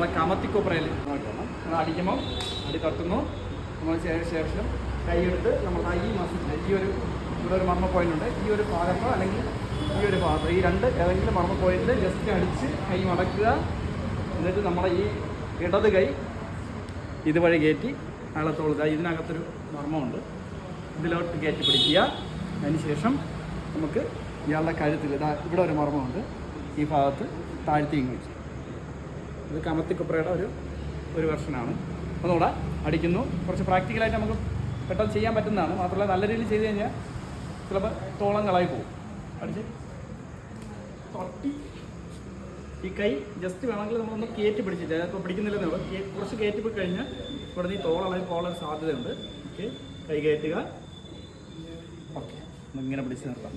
നമ്മളെ കമത്തിക്കൊപ്രയിൽ നമ്മൾ അടിക്കുമ്പോൾ അടി തട്ടുന്നു. നമ്മൾ ശേഷം കൈയെടുത്ത് നമ്മൾ ഈ മസിൽ ഈ ഇവിടെ ഒരു മർമ്മ പോയിന്റ് ഉണ്ട്. ഈ ഒരു ഭാഗത്തോ അല്ലെങ്കിൽ ഈ ഒരു ഭാഗത്തോ ഈ രണ്ട് ഏതെങ്കിലും മർമ്മ പോയിന്റിൽ ജസ്റ്റ് അടിച്ച് കൈ മടക്കുക. എന്നിട്ട് നമ്മുടെ ഈ ഇടത് കൈ ഇതുവഴി കയറ്റി അകത്തോളുക. ഇതിനകത്തൊരു മർമ്മമുണ്ട്, ഇതിലോട്ട് കയറ്റി പിടിക്കുക. അതിനുശേഷം നമുക്ക് ഇയാളുടെ കഴുത്തിൽ ഇവിടെ ഒരു മർമ്മമുണ്ട്, ഈ ഭാഗത്ത് താഴ്ത്തി ഇങ്ങോട്ട്. ഇത് കമത്തിക്കൊപ്രയുടെ ഒരു വെർഷനാണ്. ഒന്നുകൂടെ അടിക്കുന്നു. കുറച്ച് പ്രാക്ടിക്കലായിട്ട് നമുക്ക് പെട്ടെന്ന് ചെയ്യാൻ പറ്റുന്നതാണ്. മാത്രമല്ല നല്ല രീതിയിൽ ചെയ്ത് കഴിഞ്ഞാൽ ചിലപ്പോൾ തോളം കളായി പോകും. അടിച്ച് തൊട്ടി ഈ കൈ ജസ്റ്റ് വേണമെങ്കിൽ നമ്മളൊന്ന് കയറ്റി പിടിച്ചിട്ട് അതിപ്പോൾ പിടിക്കുന്നില്ലെന്നേ ഉള്ളൂ. കുറച്ച് കയറ്റി പോയി കഴിഞ്ഞാൽ ഇവിടെ നിന്ന് ഈ തോളളായി പോകാൻ സാധ്യതയുണ്ട്. ഓക്കെ, കൈ കയറ്റുക. ഓക്കെ, ഇങ്ങനെ പിടിച്ച് നിർത്താം.